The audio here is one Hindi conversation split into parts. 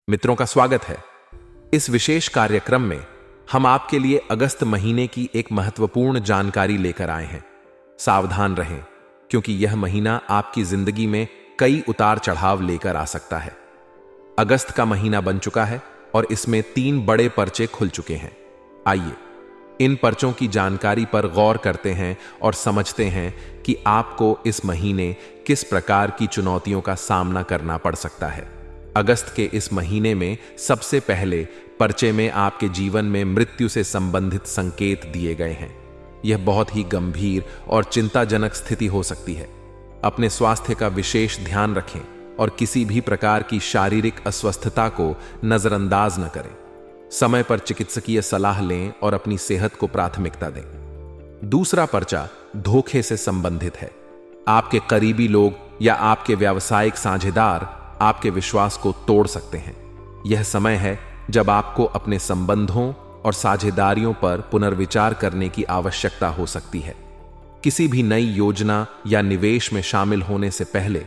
मित्रों का स्वागत है। इस विशेष कार्यक्रम में हम आपके लिए अगस्त महीने की एक महत्वपूर्ण जानकारी लेकर आए हैं। सावधान रहें, क्योंकि यह महीना आपकी जिंदगी में कई उतार चढ़ाव लेकर आ सकता है। अगस्त का महीना बन चुका है और इसमें 3 बड़े पर्चे खुल चुके हैं। आइए इन पर्चों की जानकारी पर गौर करते हैं और समझते हैं कि आपको इस महीने किस प्रकार की चुनौतियों का सामना करना पड़ सकता है। अगस्त के इस महीने में सबसे पहले पर्चे में आपके जीवन में मृत्यु से संबंधित संकेत दिए गए हैं। यह बहुत ही गंभीर और चिंताजनक स्थिति हो सकती है। अपने स्वास्थ्य का विशेष ध्यान रखें और किसी भी प्रकार की शारीरिक अस्वस्थता को नजरअंदाज न करें। समय पर चिकित्सकीय सलाह लें और अपनी सेहत को प्राथमिकता दें। दूसरा पर्चा धोखे से संबंधित है। आपके करीबी लोग या आपके व्यावसायिक साझेदार आपके विश्वास को तोड़ सकते हैं। यह समय है जब आपको अपने संबंधों और साझेदारियों पर पुनर्विचार करने की आवश्यकता हो सकती है। किसी भी नई योजना या निवेश में शामिल होने से पहले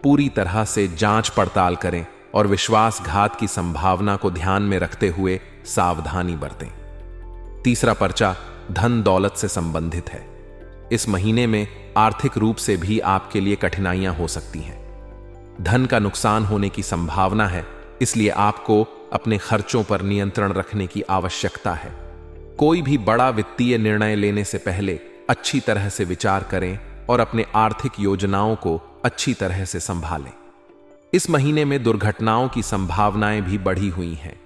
पूरी तरह से जांच पड़ताल करें और विश्वासघात की संभावना को ध्यान में रखते हुए सावधानी बरतें। तीसरा पर्चा धन दौलत से संबंधित है। इस महीने में आर्थिक रूप से भी आपके लिए कठिनाइयां हो सकती हैं। धन का नुकसान होने की संभावना है, इसलिए आपको अपने खर्चों पर नियंत्रण रखने की आवश्यकता है। कोई भी बड़ा वित्तीय निर्णय लेने से पहले अच्छी तरह से विचार करें और अपने आर्थिक योजनाओं को अच्छी तरह से संभालें। इस महीने में दुर्घटनाओं की संभावनाएं भी बढ़ी हुई हैं।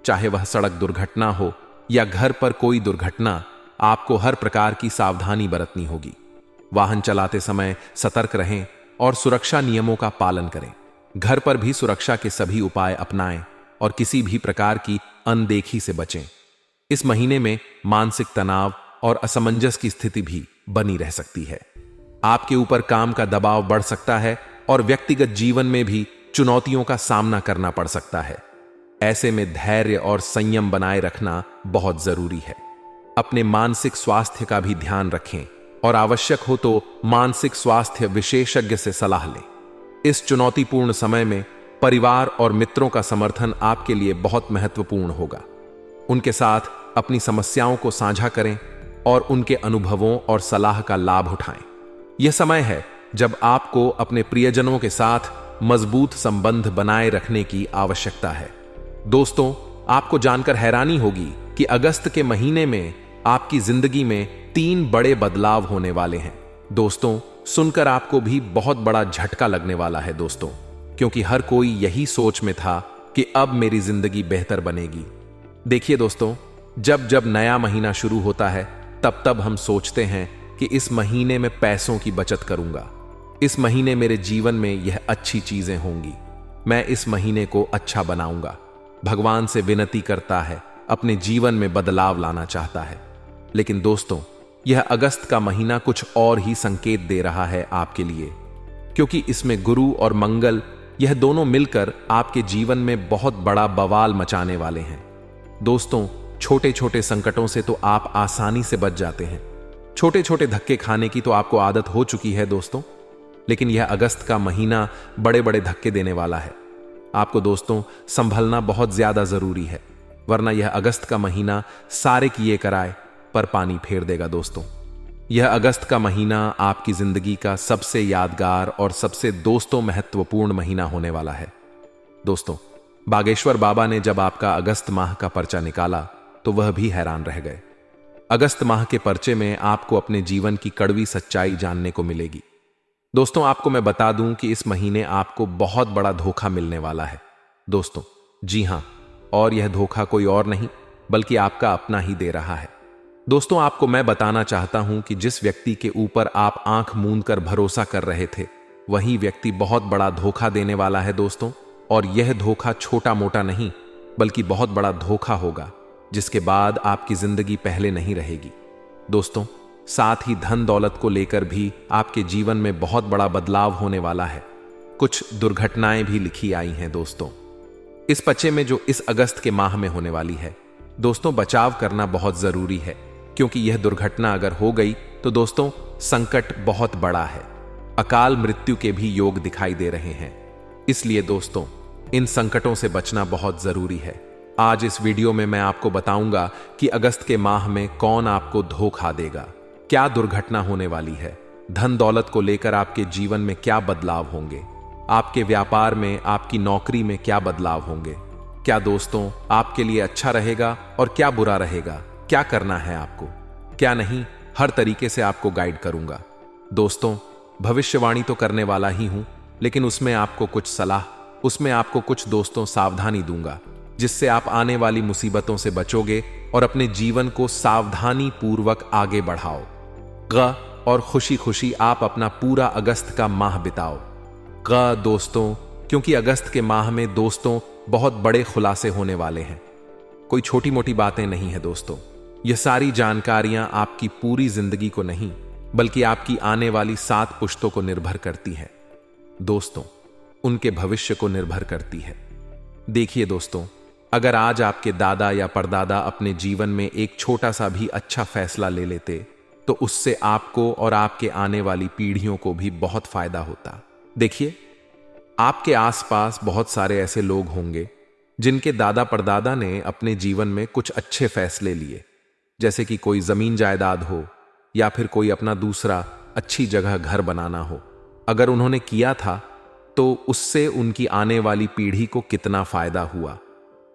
चाहे वह सड़क दुर्घटना हो या घर पर कोई दुर्घटना, आपको हर प्रकार की सावधानी बरतनी होगी। वाहन चलाते समय सतर्क रहें और सुरक्षा नियमों का पालन करें। घर पर भी सुरक्षा के सभी उपाय अपनाएं और किसी भी प्रकार की अनदेखी से बचें। इस महीने में मानसिक तनाव और असमंजस की स्थिति भी बनी रह सकती है। आपके ऊपर काम का दबाव बढ़ सकता है और व्यक्तिगत जीवन में भी चुनौतियों का सामना करना पड़ सकता है। ऐसे में धैर्य और संयम बनाए रखना बहुत जरूरी है। अपने मानसिक स्वास्थ्य का भी ध्यान रखें और आवश्यक हो तो मानसिक स्वास्थ्य विशेषज्ञ से सलाह लें। इस चुनौतीपूर्ण समय में परिवार और मित्रों का समर्थन आपके लिए बहुत महत्वपूर्ण होगा। उनके साथ अपनी समस्याओं को साझा करें और उनके अनुभवों और सलाह का लाभ उठाएं। यह समय है जब आपको अपने प्रियजनों के साथ मजबूत संबंध बनाए रखने की आवश्यकता है। दोस्तों, आपको जानकर हैरानी होगी कि अगस्त के महीने में आपकी जिंदगी में 3 बड़े बदलाव होने वाले हैं। दोस्तों, सुनकर आपको भी बहुत बड़ा झटका लगने वाला है दोस्तों, क्योंकि हर कोई यही सोच में था कि अब मेरी जिंदगी बेहतर बनेगी। देखिए दोस्तों, जब जब नया महीना शुरू होता है तब तब हम सोचते हैं कि इस महीने में पैसों की बचत करूंगा, इस महीने मेरे जीवन में यह अच्छी चीजें होंगी, मैं इस महीने को अच्छा बनाऊंगा। भगवान से विनती करता है, अपने जीवन में बदलाव लाना चाहता है। लेकिन दोस्तों, यह अगस्त का महीना कुछ और ही संकेत दे रहा है आपके लिए, क्योंकि इसमें गुरु और मंगल यह दोनों मिलकर आपके जीवन में बहुत बड़ा बवाल मचाने वाले हैं। दोस्तों, छोटे छोटे संकटों से तो आप आसानी से बच जाते हैं। छोटे छोटे धक्के खाने की तो आपको आदत हो चुकी है दोस्तों, लेकिन यह अगस्त का महीना बड़े बड़े धक्के देने वाला है। आपको दोस्तों संभलना बहुत ज्यादा जरूरी है, वरना यह अगस्त का महीना सारे किए कराए पर पानी फेर देगा। दोस्तों, यह अगस्त का महीना आपकी जिंदगी का सबसे यादगार और सबसे दोस्तों महत्वपूर्ण महीना होने वाला है। दोस्तों, बागेश्वर बाबा ने जब आपका अगस्त माह का पर्चा निकाला तो वह भी हैरान रह गए। अगस्त माह के पर्चे में आपको अपने जीवन की कड़वी सच्चाई जानने को मिलेगी। दोस्तों, आपको मैं बता दूं कि इस महीने आपको बहुत बड़ा धोखा मिलने वाला है। दोस्तों, जी हां, और यह धोखा कोई और नहीं बल्कि आपका अपना ही दे रहा है। दोस्तों, आपको मैं बताना चाहता हूं कि जिस व्यक्ति के ऊपर आप आंख मूंद कर भरोसा कर रहे थे, वही व्यक्ति बहुत बड़ा धोखा देने वाला है दोस्तों। और यह धोखा छोटा मोटा नहीं बल्कि बहुत बड़ा धोखा होगा, जिसके बाद आपकी जिंदगी पहले नहीं रहेगी। दोस्तों, साथ ही धन दौलत को लेकर भी आपके जीवन में बहुत बड़ा बदलाव होने वाला है। कुछ दुर्घटनाएं भी लिखी आई हैं दोस्तों इस पर्चे में, जो इस अगस्त के माह में होने वाली है। दोस्तों, बचाव करना बहुत जरूरी है, क्योंकि यह दुर्घटना अगर हो गई तो दोस्तों संकट बहुत बड़ा है। अकाल मृत्यु के भी योग दिखाई दे रहे हैं। इसलिए दोस्तों, इन संकटों से बचना बहुत जरूरी है। आज इस वीडियो में मैं आपको बताऊंगा कि अगस्त के माह में कौन आपको धोखा देगा, क्या दुर्घटना होने वाली है, धन दौलत को लेकर आपके जीवन में क्या बदलाव होंगे, आपके व्यापार में, आपकी नौकरी में क्या बदलाव होंगे, क्या दोस्तों आपके लिए अच्छा रहेगा और क्या बुरा रहेगा, क्या करना है आपको, क्या नहीं, हर तरीके से आपको गाइड करूंगा। दोस्तों, भविष्यवाणी तो करने वाला ही हूं, लेकिन उसमें आपको कुछ सलाह, उसमें आपको कुछ दोस्तों सावधानी दूंगा, जिससे आप आने वाली मुसीबतों से बचोगे और अपने जीवन को सावधानी पूर्वक आगे बढ़ाओ। और खुशी खुशी आप अपना पूरा अगस्त का माह बिताओ। दोस्तों, क्योंकि अगस्त के माह में दोस्तों बहुत बड़े खुलासे होने वाले हैं। कोई छोटी मोटी बातें नहीं है दोस्तों, यह सारी जानकारियां आपकी पूरी जिंदगी को नहीं, बल्कि आपकी आने वाली 7 पुश्तों को निर्भर करती है दोस्तों, उनके भविष्य को निर्भर करती है। देखिए दोस्तों, अगर आज आपके दादा या परदादा अपने जीवन में एक छोटा सा भी अच्छा फैसला ले लेते, तो उससे आपको और आपके आने वाली पीढ़ियों को भी बहुत फायदा होता। देखिए, आपके आसपास बहुत सारे ऐसे लोग होंगे जिनके दादा परदादा ने अपने जीवन में कुछ अच्छे फैसले लिए, जैसे कि कोई जमीन जायदाद हो या फिर कोई अपना दूसरा अच्छी जगह घर बनाना हो। अगर उन्होंने किया था तो उससे उनकी आने वाली पीढ़ी को कितना फायदा हुआ।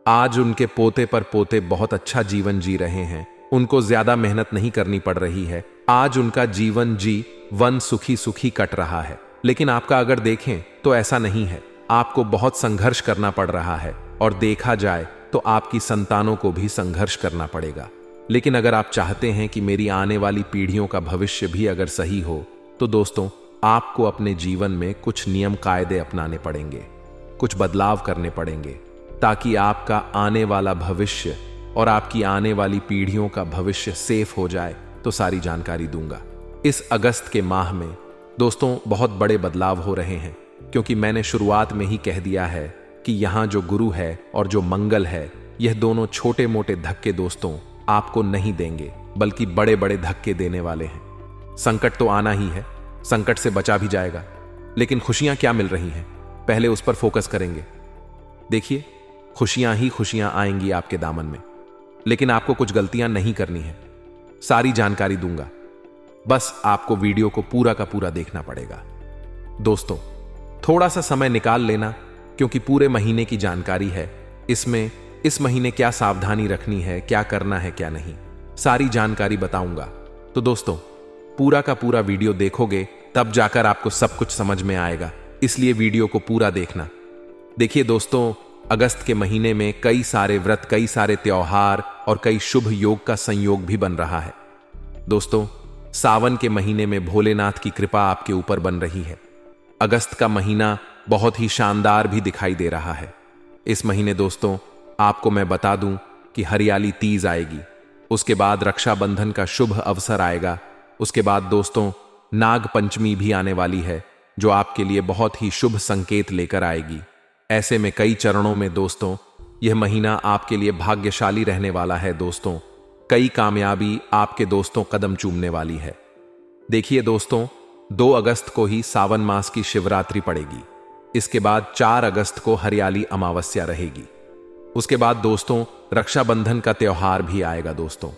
आज उनके पोते पर पोते बहुत अच्छा जीवन जी रहे हैं, उनको ज्यादा मेहनत नहीं करनी पड़ रही है। आज उनका जीवन सुखी सुखी कट रहा है। लेकिन आपका अगर देखें तो ऐसा नहीं है, आपको बहुत संघर्ष करना पड़ रहा है, और देखा जाए तो आपकी संतानों को भी संघर्ष करना पड़ेगा। लेकिन अगर आप चाहते हैं कि मेरी आने वाली पीढ़ियों का भविष्य भी अगर सही हो, तो दोस्तों आपको अपने जीवन में कुछ नियम कायदे अपनाने पड़ेंगे, कुछ बदलाव करने पड़ेंगे, ताकि आपका आने वाला भविष्य और आपकी आने वाली पीढ़ियों का भविष्य सेफ हो जाए। तो सारी जानकारी दूंगा। इस अगस्त के माह में दोस्तों बहुत बड़े बदलाव हो रहे हैं, क्योंकि मैंने शुरुआत में ही कह दिया है कि यहाँ जो गुरु है और जो मंगल है, यह दोनों छोटे मोटे धक्के दोस्तों आपको नहीं देंगे, बल्कि बड़े बड़े धक्के देने वाले हैं। संकट तो आना ही है, संकट से बचा भी जाएगा, लेकिन खुशियां क्या मिल रही हैं, पहले उस पर फोकस करेंगे। देखिए, खुशियां ही खुशियां आएंगी आपके दामन में, लेकिन आपको कुछ गलतियां नहीं करनी है। सारी जानकारी दूंगा, बस आपको वीडियो को पूरा का पूरा देखना पड़ेगा। दोस्तों, थोड़ा सा समय निकाल लेना, क्योंकि पूरे महीने की जानकारी है। इसमें इस महीने क्या सावधानी रखनी है, क्या करना है, क्या नहीं, सारी जानकारी बताऊंगा। तो दोस्तों, पूरा का पूरा वीडियो देखोगे तब जाकर आपको सब कुछ समझ में आएगा, इसलिए वीडियो को पूरा देखना। देखिए दोस्तों, अगस्त के महीने में कई सारे व्रत, कई सारे त्योहार और कई शुभ योग का संयोग भी बन रहा है। दोस्तों, सावन के महीने में भोलेनाथ की कृपा आपके ऊपर बन रही है। अगस्त का महीना बहुत ही शानदार भी दिखाई दे रहा है। इस महीने दोस्तों आपको मैं बता दूं कि हरियाली तीज आएगी, उसके बाद रक्षाबंधन का शुभ अवसर आएगा, उसके बाद दोस्तों नाग पंचमी भी आने वाली है, जो आपके लिए बहुत ही शुभ संकेत लेकर आएगी। ऐसे में कई चरणों में दोस्तों यह महीना आपके लिए भाग्यशाली रहने वाला है। दोस्तों, कई कामयाबी आपके दोस्तों कदम चूमने वाली है। देखिए दोस्तों, 2 अगस्त को ही सावन मास की शिवरात्रि पड़ेगी। इसके बाद 4 अगस्त को हरियाली अमावस्या रहेगी। उसके बाद दोस्तों रक्षाबंधन का त्योहार भी आएगा। दोस्तों,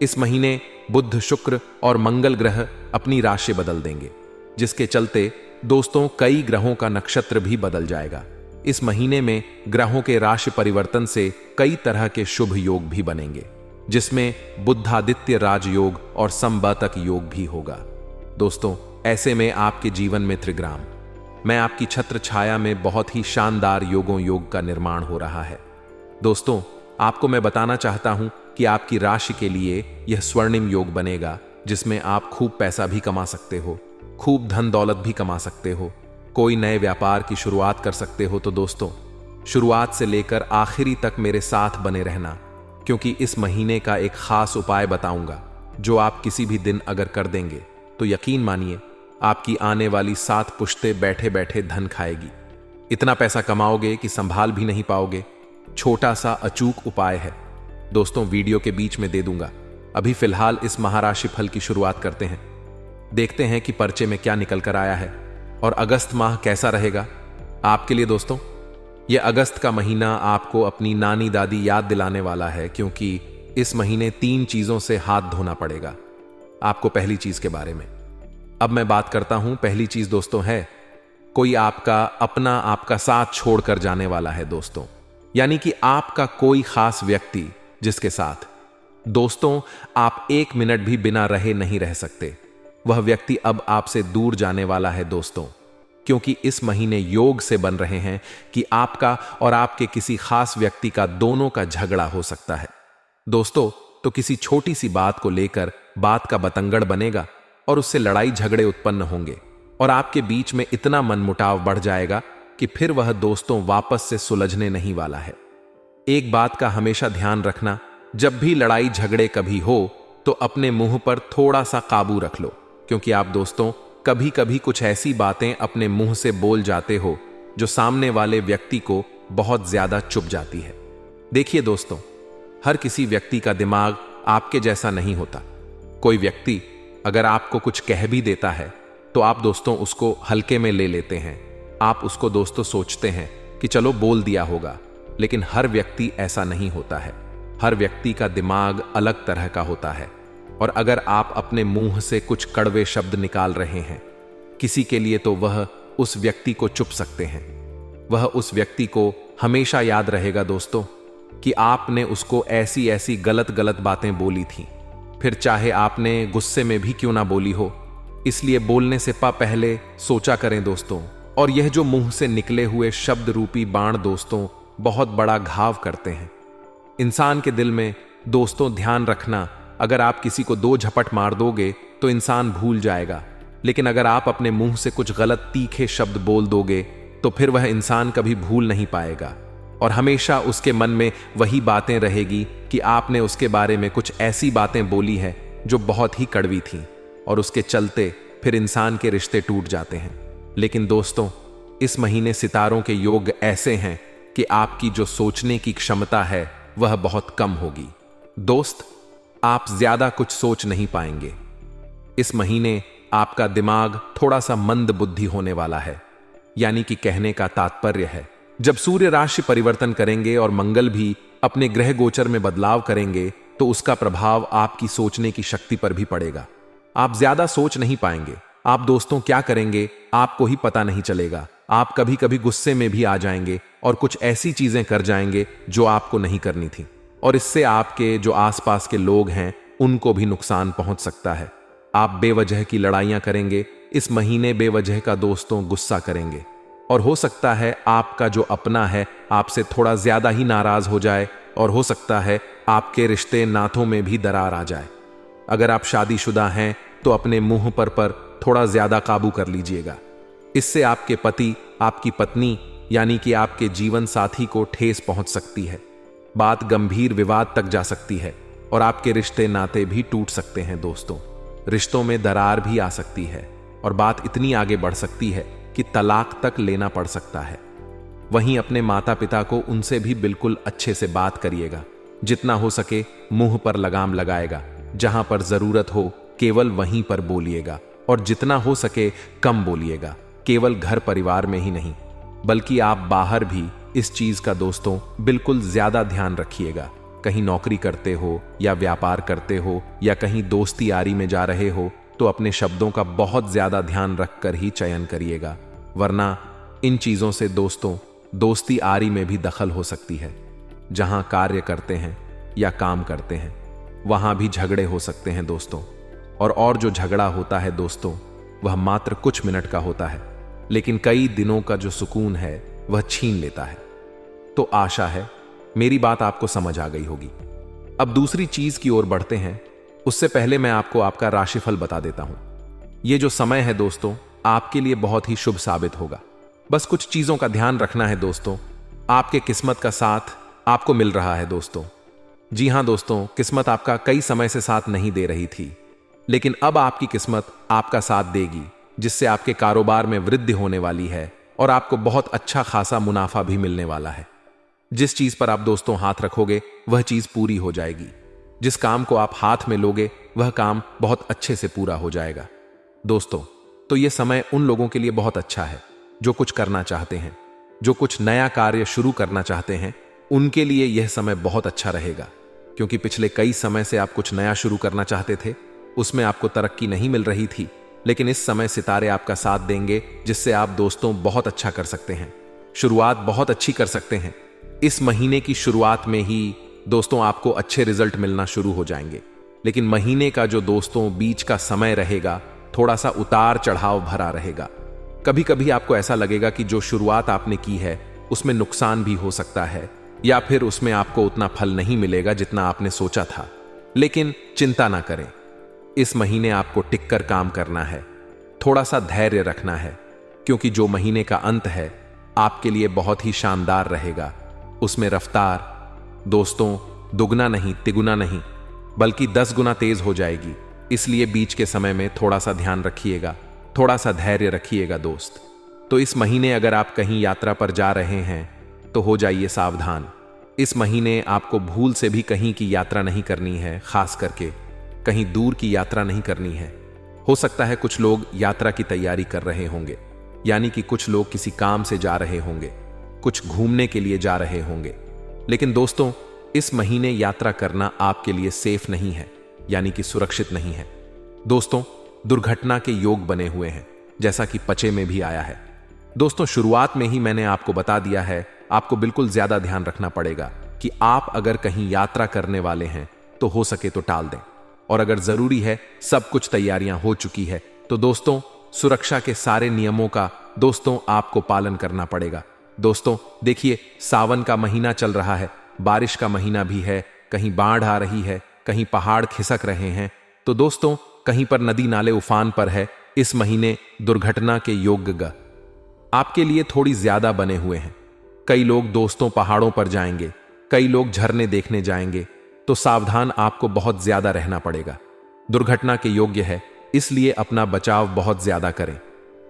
इस महीने बुध, शुक्र और मंगल ग्रह अपनी राशि बदल देंगे, जिसके चलते दोस्तों कई ग्रहों का नक्षत्र भी बदल जाएगा। इस महीने में ग्रहों के राशि परिवर्तन से कई तरह के शुभ योग भी बनेंगे, जिसमें बुद्धादित्य राजयोग और संबतक योग भी होगा। दोस्तों, ऐसे में आपके जीवन में त्रिग्राम, मैं आपकी छत्र छाया में बहुत ही शानदार योग का निर्माण हो रहा है। दोस्तों, आपको मैं बताना चाहता हूं कि आपकी राशि के लिए यह स्वर्णिम योग बनेगा, जिसमें आप खूब पैसा भी कमा सकते हो, खूब धन दौलत भी कमा सकते हो, कोई नए व्यापार की शुरुआत कर सकते हो। तो दोस्तों, शुरुआत से लेकर आखिरी तक मेरे साथ बने रहना, क्योंकि इस महीने का एक खास उपाय बताऊंगा, जो आप किसी भी दिन अगर कर देंगे तो यकीन मानिए आपकी आने वाली 7 पुश्तें बैठे बैठे धन खाएगी। इतना पैसा कमाओगे कि संभाल भी नहीं पाओगे। छोटा सा अचूक उपाय है दोस्तों, वीडियो के बीच में दे दूंगा। अभी फिलहाल इस महाराशि फल की शुरुआत करते हैं, देखते हैं कि पर्चे में क्या निकल कर आया है और अगस्त माह कैसा रहेगा आपके लिए। दोस्तों, ये अगस्त का महीना आपको अपनी नानी दादी याद दिलाने वाला है, क्योंकि इस महीने 3 चीजों से हाथ धोना पड़ेगा आपको। पहली चीज के बारे में अब मैं बात करता हूं। पहली चीज दोस्तों है, कोई आपका अपना आपका साथ छोड़कर जाने वाला है दोस्तों। यानी कि आपका कोई खास व्यक्ति जिसके साथ दोस्तों आप 1 मिनट भी बिना रहे नहीं रह सकते, वह व्यक्ति अब आपसे दूर जाने वाला है दोस्तों। क्योंकि इस महीने योग से बन रहे हैं कि आपका और आपके किसी खास व्यक्ति का दोनों का झगड़ा हो सकता है दोस्तों। तो किसी छोटी सी बात को लेकर बात का बतंगड़ बनेगा और उससे लड़ाई झगड़े उत्पन्न होंगे और आपके बीच में इतना मनमुटाव बढ़ जाएगा कि फिर वह दोस्तों वापस से सुलझने नहीं वाला है। एक बात का हमेशा ध्यान रखना, जब भी लड़ाई झगड़े कभी हो तो अपने मुंह पर थोड़ा सा काबू रख लो, क्योंकि आप दोस्तों कभी कभी कुछ ऐसी बातें अपने मुंह से बोल जाते हो जो सामने वाले व्यक्ति को बहुत ज्यादा चुभ जाती है। देखिए दोस्तों, हर किसी व्यक्ति का दिमाग आपके जैसा नहीं होता। कोई व्यक्ति अगर आपको कुछ कह भी देता है तो आप दोस्तों उसको हल्के में ले लेते हैं। आप उसको दोस्तों सोचते हैं कि चलो बोल दिया होगा, लेकिन हर व्यक्ति ऐसा नहीं होता है। हर व्यक्ति का दिमाग अलग तरह का होता है। और अगर आप अपने मुंह से कुछ कड़वे शब्द निकाल रहे हैं किसी के लिए, तो वह उस व्यक्ति को चुप सकते हैं। वह उस व्यक्ति को हमेशा याद रहेगा दोस्तों कि आपने उसको ऐसी ऐसी गलत गलत बातें बोली थी, फिर चाहे आपने गुस्से में भी क्यों ना बोली हो। इसलिए बोलने से पहले सोचा करें दोस्तों। और यह जो मुंह से निकले हुए शब्द रूपी बाण दोस्तों बहुत बड़ा घाव करते हैं इंसान के दिल में। दोस्तों ध्यान रखना, अगर आप किसी को 2 झपट मार दोगे तो इंसान भूल जाएगा, लेकिन अगर आप अपने मुंह से कुछ गलत तीखे शब्द बोल दोगे तो फिर वह इंसान कभी भूल नहीं पाएगा और हमेशा उसके मन में वही बातें रहेगी कि आपने उसके बारे में कुछ ऐसी बातें बोली है जो बहुत ही कड़वी थी, और उसके चलते फिर इंसान के रिश्ते टूट जाते हैं। लेकिन दोस्तों इस महीने सितारों के योग ऐसे हैं कि आपकी जो सोचने की क्षमता है वह बहुत कम होगी दोस्त। आप ज्यादा कुछ सोच नहीं पाएंगे। इस महीने आपका दिमाग थोड़ा सा मंद बुद्धि होने वाला है। यानी कि कहने का तात्पर्य है, जब सूर्य राशि परिवर्तन करेंगे और मंगल भी अपने ग्रह गोचर में बदलाव करेंगे तो उसका प्रभाव आपकी सोचने की शक्ति पर भी पड़ेगा। आप ज्यादा सोच नहीं पाएंगे। आप दोस्तों क्या करेंगे आपको ही पता नहीं चलेगा। आप कभी कभी गुस्से में भी आ जाएंगे और कुछ ऐसी चीजें कर जाएंगे जो आपको नहीं करनी थी, और इससे आपके जो आसपास के लोग हैं उनको भी नुकसान पहुंच सकता है। आप बेवजह की लड़ाइयां करेंगे। इस महीने बेवजह का दोस्तों गुस्सा करेंगे और हो सकता है आपका जो अपना है आपसे थोड़ा ज्यादा ही नाराज हो जाए, और हो सकता है आपके रिश्ते नातों में भी दरार आ जाए। अगर आप शादीशुदा हैं तो अपने मुंह पर थोड़ा ज्यादा काबू कर लीजिएगा। इससे आपके पति, आपकी पत्नी यानी कि आपके जीवन साथी को ठेस पहुंच सकती है। बात गंभीर विवाद तक जा सकती है और आपके रिश्ते नाते भी टूट सकते हैं दोस्तों। रिश्तों में दरार भी आ सकती है और बात इतनी आगे बढ़ सकती है कि तलाक तक लेना पड़ सकता है। वहीं अपने माता पिता को उनसे भी बिल्कुल अच्छे से बात करिएगा। जितना हो सके मुंह पर लगाम लगाएगा। जहां पर जरूरत हो केवल वहीं पर बोलिएगा, और जितना हो सके कम बोलिएगा। केवल घर परिवार में ही नहीं बल्कि आप बाहर भी इस चीज का दोस्तों बिल्कुल ज्यादा ध्यान रखिएगा। कहीं नौकरी करते हो या व्यापार करते हो या कहीं दोस्ती यारी में जा रहे हो तो अपने शब्दों का बहुत ज्यादा ध्यान रखकर ही चयन करिएगा, वरना इन चीजों से दोस्तों दोस्ती यारी में भी दखल हो सकती है। जहां कार्य करते हैं या काम करते हैं वहां भी झगड़े हो सकते हैं दोस्तों। और जो झगड़ा होता है दोस्तों वह मात्र कुछ मिनट का होता है, लेकिन कई दिनों का जो सुकून है वह छीन लेता है। तो आशा है मेरी बात आपको समझ आ गई होगी। अब दूसरी चीज की ओर बढ़ते हैं, उससे पहले मैं आपको आपका राशिफल बता देता हूं। यह जो समय है दोस्तों आपके लिए बहुत ही शुभ साबित होगा। बस कुछ चीजों का ध्यान रखना है दोस्तों। आपके किस्मत का साथ आपको मिल रहा है दोस्तों। जी हां दोस्तों, किस्मत आपका कई समय से साथ नहीं दे रही थी, लेकिन अब आपकी किस्मत आपका साथ देगी, जिससे आपके कारोबार में वृद्धि होने वाली है और आपको बहुत अच्छा खासा मुनाफा भी मिलने वाला है। जिस चीज पर आप दोस्तों हाथ रखोगे वह चीज पूरी हो जाएगी। जिस काम को आप हाथ में लोगे वह काम बहुत अच्छे से पूरा हो जाएगा दोस्तों। तो यह समय उन लोगों के लिए बहुत अच्छा है जो कुछ करना चाहते हैं। जो कुछ नया कार्य शुरू करना चाहते हैं उनके लिए यह समय बहुत अच्छा रहेगा, क्योंकि पिछले कई समय से आप कुछ नया शुरू करना चाहते थे, उसमें आपको तरक्की नहीं मिल रही थी, लेकिन इस समय सितारे आपका साथ देंगे, जिससे आप दोस्तों बहुत अच्छा कर सकते हैं, शुरुआत बहुत अच्छी कर सकते हैं। इस महीने की शुरुआत में ही दोस्तों आपको अच्छे रिजल्ट मिलना शुरू हो जाएंगे, लेकिन महीने का जो दोस्तों बीच का समय रहेगा थोड़ा सा उतार चढ़ाव भरा रहेगा। कभी कभी आपको ऐसा लगेगा कि जो शुरुआत आपने की है उसमें नुकसान भी हो सकता है, या फिर उसमें आपको उतना फल नहीं मिलेगा जितना आपने सोचा था, लेकिन चिंता ना करें। इस महीने आपको टिककर काम करना है, थोड़ा सा धैर्य रखना है, क्योंकि जो महीने का अंत है आपके लिए बहुत ही शानदार रहेगा। उसमें रफ्तार दोस्तों दुगना नहीं तिगुना नहीं बल्कि 10 गुना तेज हो जाएगी, इसलिए बीच के समय में थोड़ा सा ध्यान रखिएगा, थोड़ा सा धैर्य रखिएगा दोस्त। तो इस महीने अगर आप कहीं यात्रा पर जा रहे हैं तो हो जाइए सावधान। इस महीने आपको भूल से भी कहीं की यात्रा नहीं करनी है, खास करके कहीं दूर की यात्रा नहीं करनी है। हो सकता है कुछ लोग यात्रा की तैयारी कर रहे होंगे, यानी कि कुछ लोग किसी काम से जा रहे होंगे, कुछ घूमने के लिए जा रहे होंगे, लेकिन दोस्तों इस महीने यात्रा करना आपके लिए सेफ नहीं है, यानी कि सुरक्षित नहीं है। दोस्तों दुर्घटना के योग बने हुए हैं, जैसा कि पचे में भी आया है। दोस्तों शुरुआत में ही मैंने आपको बता दिया है, आपको बिल्कुल ज्यादा ध्यान रखना पड़ेगा कि आप अगर कहीं यात्रा करने वाले हैं तो हो सके तो टाल दें, और अगर जरूरी है सब कुछ तैयारियां हो चुकी है तो दोस्तों सुरक्षा के सारे नियमों का दोस्तों आपको पालन करना पड़ेगा। दोस्तों देखिए सावन का महीना चल रहा है, बारिश का महीना भी है, कहीं बाढ़ आ रही है, कहीं पहाड़ खिसक रहे हैं, तो दोस्तों कहीं पर नदी नाले उफान पर है। इस महीने दुर्घटना के योग आपके लिए थोड़ी ज्यादा बने हुए हैं। कई लोग दोस्तों पहाड़ों पर जाएंगे, कई लोग झरने देखने जाएंगे, तो सावधान आपको बहुत ज्यादा रहना पड़ेगा। दुर्घटना के योग्य है, इसलिए अपना बचाव बहुत ज्यादा करें।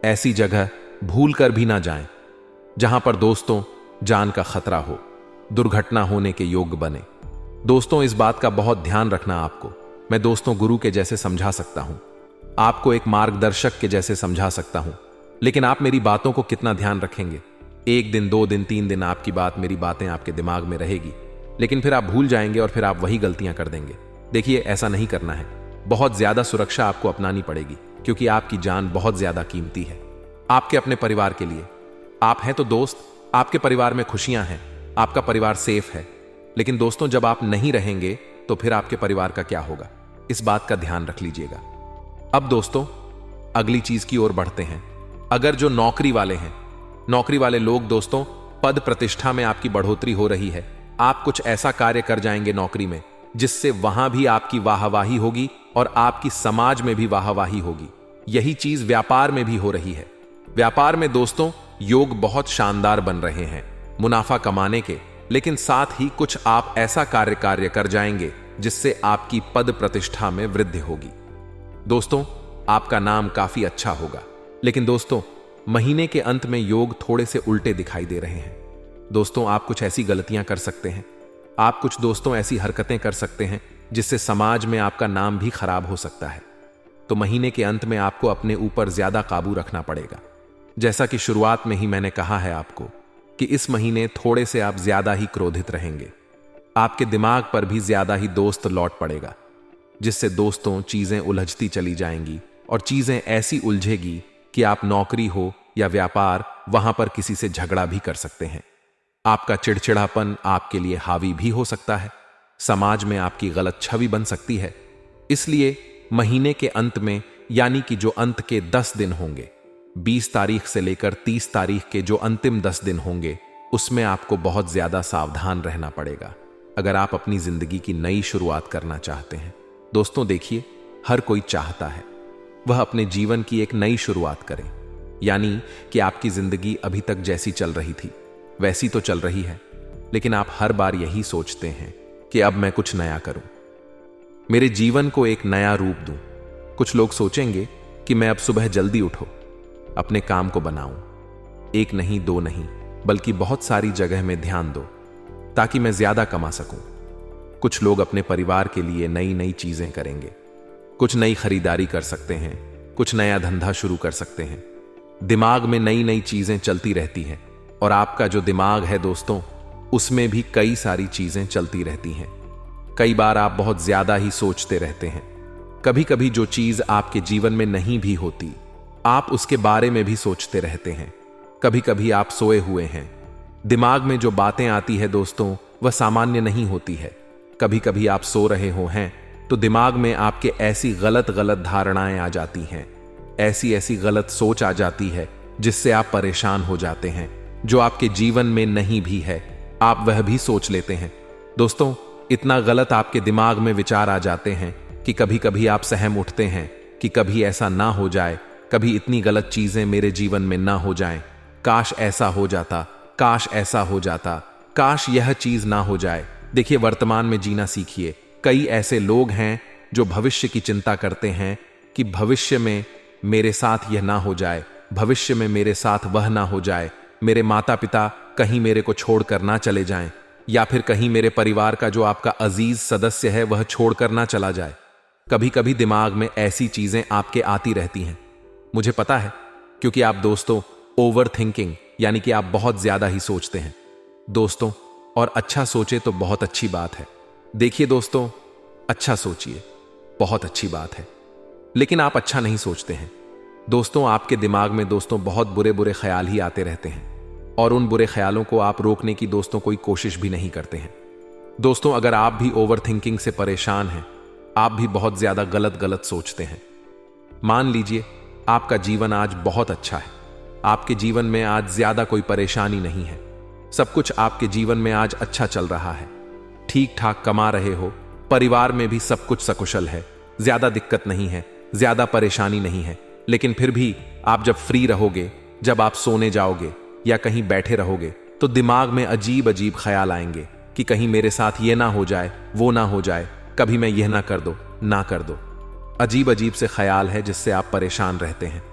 ऐसी जगह भूल कर भी ना जाएं जहां पर दोस्तों जान का खतरा हो, दुर्घटना होने के योग बने। दोस्तों इस बात का बहुत ध्यान रखना आपको। मैं दोस्तों गुरु के जैसे समझा सकता हूं, आपको एक मार्गदर्शक के जैसे समझा सकता हूं, लेकिन आप मेरी बातों को कितना ध्यान रखेंगे? 1 दिन 2 दिन 3 दिन आपकी बात मेरी बातें आपके दिमाग में रहेगी, लेकिन फिर आप भूल जाएंगे और फिर आप वही गलतियां कर देंगे। देखिए ऐसा नहीं करना है, बहुत ज्यादा सुरक्षा आपको अपनानी पड़ेगी, क्योंकि आपकी जान बहुत ज्यादा कीमती है। आपके अपने परिवार के लिए आप हैं तो दोस्त, आपके परिवार में खुशियां हैं, आपका परिवार सेफ है, लेकिन दोस्तों जब आप नहीं रहेंगे तो फिर आपके परिवार का क्या होगा, इस बात का ध्यान रख लीजिएगा। अब दोस्तों अगली चीज की ओर बढ़ते हैं। अगर जो नौकरी वाले हैं, नौकरी वाले लोग दोस्तों पद प्रतिष्ठा में आपकी बढ़ोतरी हो रही है, आप कुछ ऐसा कार्य कर जाएंगे नौकरी में जिससे वहां भी आपकी वाहवाही होगी और आपकी समाज में भी वाहवाही होगी। यही चीज व्यापार में भी हो रही है। व्यापार में दोस्तों योग बहुत शानदार बन रहे हैं मुनाफा कमाने के, लेकिन साथ ही कुछ आप ऐसा कार्य कर जाएंगे जिससे आपकी पद प्रतिष्ठा में वृद्धि होगी। दोस्तों आपका नाम काफी अच्छा होगा, लेकिन दोस्तों महीने के अंत में योग थोड़े से उल्टे दिखाई दे रहे हैं। दोस्तों आप कुछ ऐसी गलतियां कर सकते हैं, आप कुछ दोस्तों ऐसी हरकतें कर सकते हैं जिससे समाज में आपका नाम भी खराब हो सकता है। तो महीने के अंत में आपको अपने ऊपर ज्यादा काबू रखना पड़ेगा। जैसा कि शुरुआत में ही मैंने कहा है आपको कि इस महीने थोड़े से आप ज्यादा ही क्रोधित रहेंगे, आपके दिमाग पर भी ज्यादा ही दोस्त लौट पड़ेगा, जिससे दोस्तों चीजें उलझती चली जाएंगी और चीजें ऐसी उलझेगी कि आप नौकरी हो या व्यापार वहां पर किसी से झगड़ा भी कर सकते हैं। आपका चिड़चिड़ापन आपके लिए हावी भी हो सकता है, समाज में आपकी गलत छवि बन सकती है। इसलिए महीने के अंत में, यानी कि जो अंत के 10 दिन होंगे, 20 तारीख से लेकर 30 तारीख के जो अंतिम 10 दिन होंगे, उसमें आपको बहुत ज्यादा सावधान रहना पड़ेगा अगर आप अपनी जिंदगी की नई शुरुआत करना चाहते हैं। दोस्तों देखिए हर कोई चाहता है वह अपने जीवन की एक नई शुरुआत करे, यानी कि आपकी जिंदगी अभी तक जैसी चल रही थी वैसी तो चल रही है, लेकिन आप हर बार यही सोचते हैं कि अब मैं कुछ नया करूं, मेरे जीवन को एक नया रूप दूं। कुछ लोग सोचेंगे कि मैं अब सुबह जल्दी उठो, अपने काम को बनाऊं, 1 नहीं 2 नहीं बल्कि बहुत सारी जगह में ध्यान दो ताकि मैं ज्यादा कमा सकूं। कुछ लोग अपने परिवार के लिए नई नई चीजें करेंगे, कुछ नई खरीदारी कर सकते हैं, कुछ नया धंधा शुरू कर सकते हैं। दिमाग में नई नई चीजें चलती रहती हैं, और आपका जो दिमाग है दोस्तों, उसमें भी कई सारी चीजें चलती रहती हैं। कई बार आप बहुत ज्यादा ही सोचते रहते हैं। कभी कभी जो चीज आपके जीवन में नहीं भी होती, आप उसके बारे में भी सोचते रहते हैं। कभी कभी आप सोए हुए हैं, दिमाग में जो बातें आती है दोस्तों, वह सामान्य नहीं होती है। कभी कभी आप सो रहे हो हैं तो दिमाग में आपके ऐसी गलत गलत धारणाएं आ जाती हैं, ऐसी ऐसी गलत सोच आ जाती है जिससे आप परेशान हो जाते हैं। जो आपके जीवन में नहीं भी है, आप वह भी सोच लेते हैं। दोस्तों, इतना गलत आपके दिमाग में विचार आ जाते हैं कि कभी कभी आप सहम उठते हैं कि कभी ऐसा ना हो जाए, कभी इतनी गलत चीजें मेरे जीवन में ना हो जाएं। काश ऐसा हो जाता, काश ऐसा हो जाता, काश यह चीज ना हो जाए। देखिए, वर्तमान में जीना सीखिए। कई ऐसे लोग हैं जो भविष्य की चिंता करते हैं कि भविष्य में मेरे साथ यह ना हो जाए, भविष्य में मेरे साथ वह ना हो जाए, मेरे माता पिता कहीं मेरे को छोड़कर ना चले जाएं, या फिर कहीं मेरे परिवार का जो आपका अजीज सदस्य है वह छोड़कर ना चला जाए। कभी कभी दिमाग में ऐसी चीजें आपके आती रहती हैं। मुझे पता है, क्योंकि आप दोस्तों ओवर थिंकिंग यानी कि आप बहुत ज्यादा ही सोचते हैं दोस्तों। और अच्छा सोचे तो बहुत अच्छी बात है। देखिए दोस्तों, अच्छा सोचिए, बहुत अच्छी बात है, लेकिन आप अच्छा नहीं सोचते हैं दोस्तों। आपके दिमाग में दोस्तों बहुत बुरे बुरे ख्याल ही आते रहते हैं, और उन बुरे ख्यालों को आप रोकने की दोस्तों कोई कोशिश भी नहीं करते हैं। दोस्तों, अगर आप भी ओवर थिंकिंग से परेशान हैं, आप भी बहुत ज्यादा गलत गलत सोचते हैं, मान लीजिए आपका जीवन आज बहुत अच्छा है, आपके जीवन में आज ज्यादा कोई परेशानी नहीं है, सब कुछ आपके जीवन में आज अच्छा चल रहा है, ठीक ठाक कमा रहे हो, परिवार में भी सब कुछ सकुशल है, ज्यादा दिक्कत नहीं है, ज्यादा परेशानी नहीं है। लेकिन फिर भी आप जब फ्री रहोगे, जब आप सोने जाओगे या कहीं बैठे रहोगे, तो दिमाग में अजीब अजीब ख्याल आएंगे कि कहीं मेरे साथ ये ना हो जाए, वो ना हो जाए, कभी मैं यह ना कर दो, ना कर दो। अजीब अजीब से ख्याल है जिससे आप परेशान रहते हैं।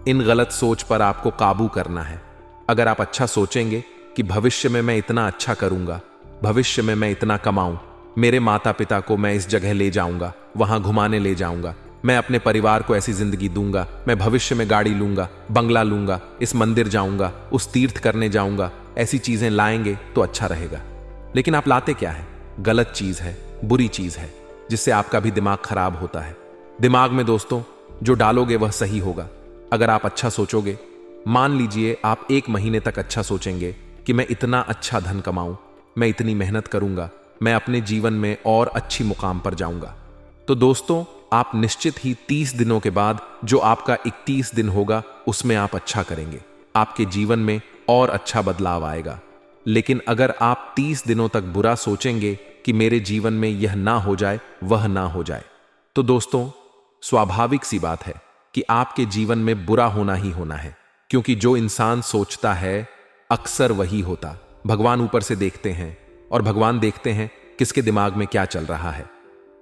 इन गलत सोच पर आपको काबू करना है। अगर आप अच्छा सोचेंगे कि भविष्य में मैं इतना अच्छा करूंगा, भविष्य में मैं इतना कमाऊं, मेरे माता पिता को मैं इस जगह ले जाऊंगा, वहां घुमाने ले जाऊंगा, मैं अपने परिवार को ऐसी जिंदगी दूंगा, मैं भविष्य में गाड़ी लूंगा, बंगला लूंगा, इस मंदिर जाऊंगा, उस तीर्थ करने जाऊंगा, ऐसी चीजें लाएंगे तो अच्छा रहेगा। लेकिन आप लाते क्या है? गलत चीज है, बुरी चीज है, जिससे आपका भी दिमाग खराब होता है। दिमाग में दोस्तों जो डालोगे वह सही होगा। अगर आप अच्छा सोचोगे, मान लीजिए आप 1 महीने तक अच्छा सोचेंगे कि मैं इतना अच्छा धन कमाऊं, मैं इतनी मेहनत करूंगा, मैं अपने जीवन में और अच्छी मुकाम पर जाऊंगा, तो दोस्तों आप निश्चित ही 30 दिनों के बाद जो आपका 31 दिन होगा उसमें आप अच्छा करेंगे, आपके जीवन में और अच्छा बदलाव आएगा। लेकिन अगर आप 30 दिनों तक बुरा सोचेंगे कि मेरे जीवन में यह ना हो जाए, वह ना हो जाए, तो दोस्तों स्वाभाविक सी बात है कि आपके जीवन में बुरा होना ही होना है, क्योंकि जो इंसान सोचता है अक्सर वही होता। भगवान ऊपर से देखते हैं और भगवान देखते हैं किसके दिमाग में क्या चल रहा है।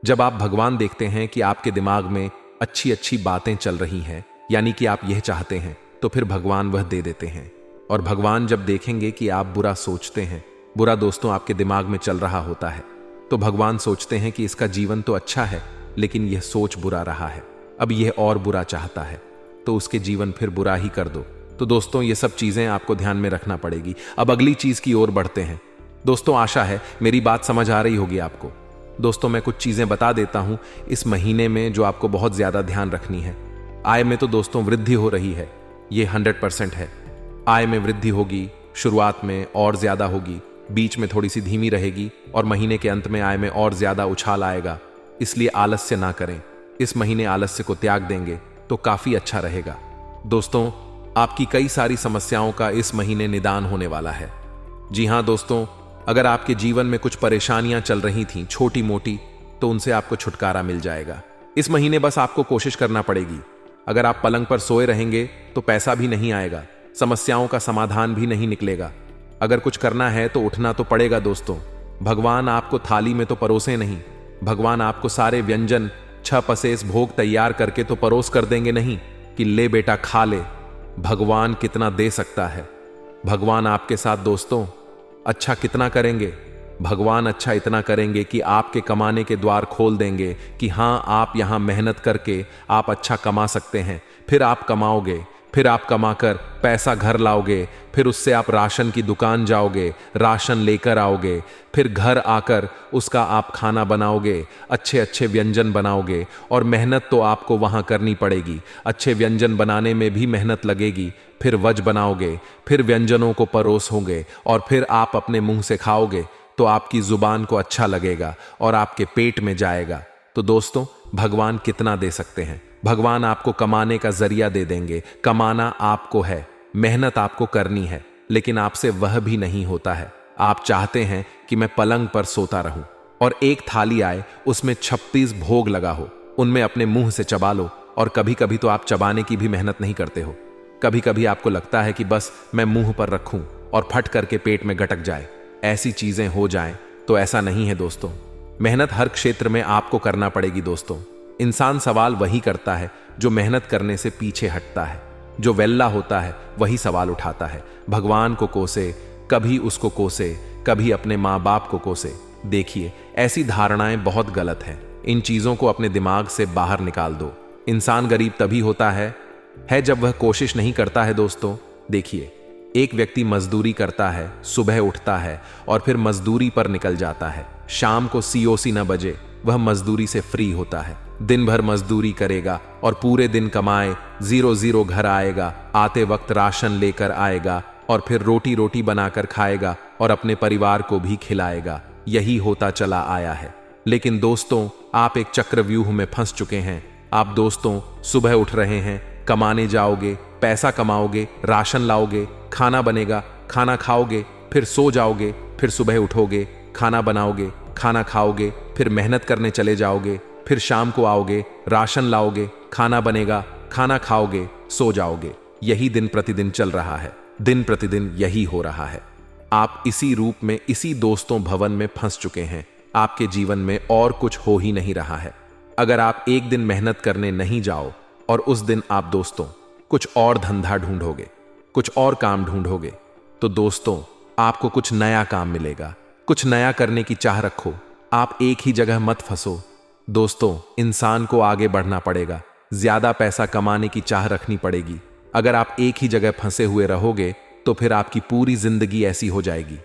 जब आप भगवान देखते हैं कि आपके दिमाग में अच्छी अच्छी बातें चल रही हैं, यानी कि आप यह चाहते हैं, तो फिर भगवान वह दे देते हैं। और भगवान जब देखेंगे कि आप बुरा सोचते हैं, बुरा दोस्तों आपके दिमाग में चल रहा होता है, तो भगवान सोचते हैं कि इसका जीवन तो अच्छा है, लेकिन यह सोच बुरा रहा है, अब यह और बुरा चाहता है, तो उसके जीवन फिर बुरा ही कर दो। तो दोस्तों ये सब चीजें आपको ध्यान में रखना पड़ेगी। अब अगली चीज की ओर बढ़ते हैं। दोस्तों आशा है मेरी बात समझ आ रही होगी आपको। दोस्तों मैं कुछ चीजें बता देता हूं इस महीने में जो आपको बहुत ज्यादा ध्यान रखनी है। आय में तो दोस्तों वृद्धि हो रही है, ये 100% है। आय में वृद्धि होगी, शुरुआत में और ज्यादा होगी, बीच में थोड़ी सी धीमी रहेगी और महीने के अंत में आय में और ज्यादा उछाल आएगा। इसलिए आलस्य ना करें, इस महीने आलस्य को त्याग देंगे तो काफी अच्छा रहेगा। दोस्तों आपकी कई सारी समस्याओं का इस महीने निदान होने वाला है। जी हां दोस्तों, अगर आपके जीवन में कुछ परेशानियां चल रही थीं छोटी मोटी, तो उनसे आपको छुटकारा मिल जाएगा। इस महीने बस आपको कोशिश करना पड़ेगी। अगर आप पलंग पर सोए रहेंगे तो पैसा भी नहीं आएगा, समस्याओं का समाधान भी नहीं निकलेगा। अगर कुछ करना है तो उठना तो पड़ेगा दोस्तों। भगवान आपको थाली में तो परोसे नहीं, भगवान आपको सारे व्यंजन 6 पसेस भोग तैयार करके तो परोस कर देंगे नहीं कि ले बेटा खा ले। भगवान कितना दे सकता है, भगवान आपके साथ दोस्तों अच्छा कितना करेंगे। भगवान अच्छा इतना करेंगे कि आपके कमाने के द्वार खोल देंगे कि हां आप यहां मेहनत करके आप अच्छा कमा सकते हैं। फिर आप कमाओगे, फिर आप कमाकर पैसा घर लाओगे, फिर उससे आप राशन की दुकान जाओगे, राशन लेकर आओगे, फिर घर आकर उसका आप खाना बनाओगे, अच्छे अच्छे व्यंजन बनाओगे। और मेहनत तो आपको वहाँ करनी पड़ेगी, अच्छे व्यंजन बनाने में भी मेहनत लगेगी। फिर वज बनाओगे, फिर व्यंजनों को परोसोगे और फिर आप अपने मुंह से खाओगे तो आपकी जुबान को अच्छा लगेगा और आपके पेट में जाएगा। तो दोस्तों, भगवान कितना दे सकते हैं? भगवान आपको कमाने का जरिया दे देंगे। कमाना आपको है, मेहनत आपको करनी है, लेकिन आपसे वह भी नहीं होता है। आप चाहते हैं कि मैं पलंग पर सोता रहूं और एक थाली आए, उसमें 36 भोग लगा हो, उनमें अपने मुंह से चबा लो। और कभी कभी तो आप चबाने की भी मेहनत नहीं करते हो। कभी कभी आपको लगता है कि बस मैं मुंह पर रखूं और फट करके पेट में गटक जाए, ऐसी चीजें हो जाएं। तो ऐसा नहीं है दोस्तों। मेहनत हर क्षेत्र में आपको करना पड़ेगी दोस्तों। इंसान सवाल वही करता है जो मेहनत करने से पीछे हटता है। जो वेल्ला होता है वही सवाल उठाता है। भगवान को कोसे, कभी उसको कोसे, कभी अपने माँ बाप को कोसे। देखिए, ऐसी धारणाएं बहुत गलत हैं। इन चीजों को अपने दिमाग से बाहर निकाल दो। इंसान गरीब तभी होता है जब वह कोशिश नहीं करता है दोस्तों। देखिए, एक व्यक्ति मजदूरी करता है, सुबह उठता है और फिर मजदूरी पर निकल जाता है। शाम को सीओसी न बजे वह मजदूरी से फ्री होता है। दिन भर मजदूरी करेगा और पूरे दिन कमाए, 0-0 घर आएगा, आते वक्त राशन लेकर आएगा और फिर रोटी रोटी बनाकर खाएगा और अपने परिवार को भी खिलाएगा। यही होता चला आया है। लेकिन दोस्तों, आप एक चक्रव्यूह में फंस चुके हैं। आप दोस्तों सुबह उठ रहे हैं, कमाने जाओगे, पैसा कमाओगे, राशन लाओगे, खाना बनेगा, खाना खाओगे, फिर सो जाओगे, फिर सुबह उठोगे, खाना बनाओगे, खाना खाओगे, फिर मेहनत करने चले जाओगे, फिर शाम को आओगे, राशन लाओगे, खाना बनेगा, खाना खाओगे, सो जाओगे। यही दिन प्रतिदिन चल रहा है। दिन प्रतिदिन यही हो रहा है। आप इसी रूप में, इसी दोस्तों भवन में फंस चुके हैं। आपके जीवन में और कुछ हो ही नहीं रहा है। अगर आप एक दिन मेहनत करने नहीं जाओ और उस दिन आप दोस्तों कुछ और धंधा ढूंढोगे, कुछ और काम ढूंढोगे, तो दोस्तों आपको कुछ नया काम मिलेगा। कुछ नया करने की चाह रखो। आप एक ही जगह मत फंसो। दोस्तों, इंसान को आगे बढ़ना पड़ेगा, ज्यादा पैसा कमाने की चाह रखनी पड़ेगी। अगर आप एक ही जगह फंसे हुए रहोगे तो फिर आपकी पूरी जिंदगी ऐसी हो जाएगी।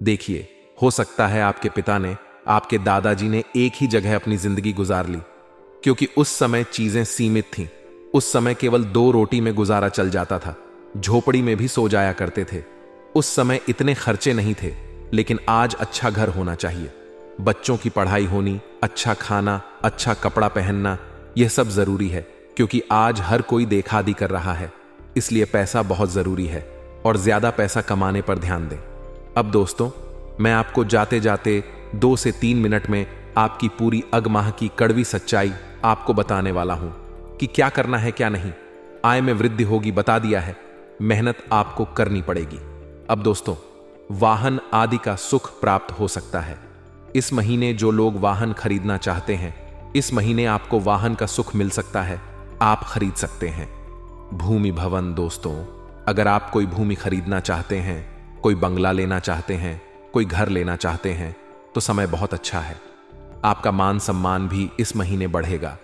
देखिए, हो सकता है आपके पिता ने, आपके दादाजी ने एक ही जगह अपनी जिंदगी गुजार ली, क्योंकि उस समय चीजें सीमित थीं। उस समय केवल 2 रोटी में गुजारा चल जाता था। झोपड़ी में भी सो जाया करते थे। उस समय इतने खर्चे नहीं थे। लेकिन आज अच्छा घर होना चाहिए, बच्चों की पढ़ाई होनी, अच्छा खाना, अच्छा कपड़ा पहनना, यह सब जरूरी है, क्योंकि आज हर कोई देखादी कर रहा है। इसलिए पैसा बहुत जरूरी है और ज्यादा पैसा कमाने पर ध्यान दें। अब दोस्तों, मैं आपको जाते जाते 2 से 3 मिनट में आपकी पूरी अगमाह की कड़वी सच्चाई आपको बताने वाला हूं कि क्या करना है, क्या नहीं। आय में वृद्धि होगी, बता दिया है। मेहनत आपको करनी पड़ेगी। अब दोस्तों, वाहन आदि का सुख प्राप्त हो सकता है। इस महीने जो लोग वाहन खरीदना चाहते हैं, इस महीने आपको वाहन का सुख मिल सकता है। आप खरीद सकते हैं भूमि भवन। दोस्तों, अगर आप कोई भूमि खरीदना चाहते हैं, कोई बंगला लेना चाहते हैं, कोई घर लेना चाहते हैं, तो समय बहुत अच्छा है। आपका मान सम्मान भी इस महीने बढ़ेगा।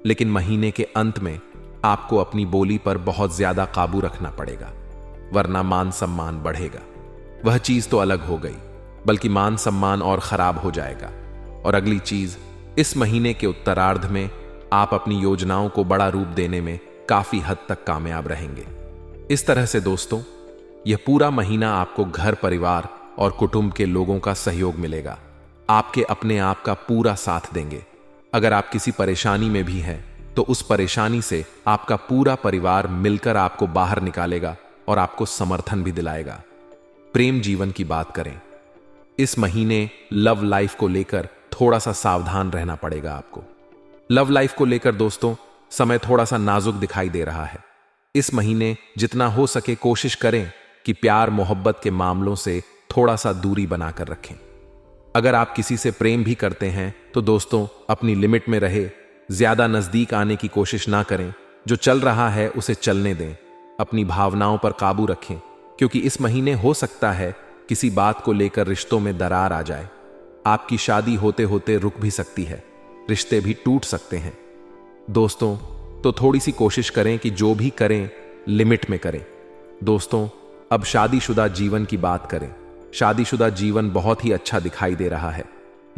लेकिन महीने के अंत में आपको अपनी बोली पर बहुत ज्यादा काबू रखना पड़ेगा, वरना मान सम्मान बढ़ेगा। वह चीज तो अलग हो गई, बल्कि मान सम्मान और खराब हो जाएगा। और अगली चीज, इस महीने के उत्तरार्ध में आप अपनी योजनाओं को बड़ा रूप देने में काफी हद तक कामयाब रहेंगे। इस तरह से दोस्तों, यह पूरा महीना आपको घर परिवार और कुटुंब के लोगों का सहयोग मिलेगा। आपके अपने आप का पूरा साथ देंगे। अगर आप किसी परेशानी में भी हैं, तो उस परेशानी से आपका पूरा परिवार मिलकर आपको बाहर निकालेगा और आपको समर्थन भी दिलाएगा। प्रेम जीवन की बात करें, इस महीने लव लाइफ को लेकर थोड़ा सा सावधान रहना पड़ेगा आपको। लव लाइफ को लेकर दोस्तों, समय थोड़ा सा नाजुक दिखाई दे रहा है। इस महीने जितना हो सके कोशिश करें कि प्यार मोहब्बत के मामलों से थोड़ा सा दूरी बनाकर रखें। अगर आप किसी से प्रेम भी करते हैं तो दोस्तों, अपनी लिमिट में रहे, ज्यादा नजदीक आने की कोशिश ना करें। जो चल रहा है उसे चलने दें। अपनी भावनाओं पर काबू रखें, क्योंकि इस महीने हो सकता है किसी बात को लेकर रिश्तों में दरार आ जाए। आपकी शादी होते होते रुक भी सकती है, रिश्ते भी टूट सकते हैं। दोस्तों, तो थोड़ी सी कोशिश करें कि जो भी करें लिमिट में करें। दोस्तों, अब शादीशुदा जीवन की बात करें। शादीशुदा जीवन बहुत ही अच्छा दिखाई दे रहा है।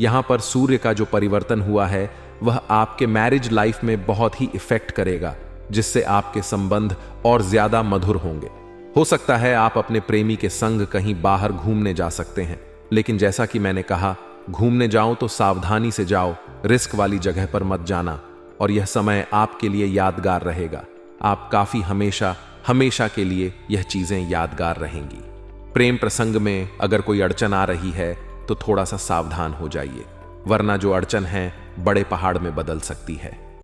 यहां पर सूर्य का जो परिवर्तन हुआ है वह आपके मैरिज लाइफ में बहुत ही इफेक्ट करेगा, जिससे आपके संबंध और ज्यादा मधुर होंगे। हो सकता है आप अपने प्रेमी के संग कहीं बाहर घूमने जा सकते हैं, लेकिन जैसा कि मैंने कहा, घूमने जाओ तो सावधानी से जाओ, रिस्क वाली जगह पर मत जाना। और यह समय आपके लिए यादगार रहेगा। आप काफी हमेशा के लिए यह चीजें यादगार रहेंगी। प्रेम प्रसंग में अगर कोई अड़चन आ रही है तो थोड़ा सा सावधान हो जाइए, वरना जो अड़चन है बड़े पहाड़ में बदल सकती है।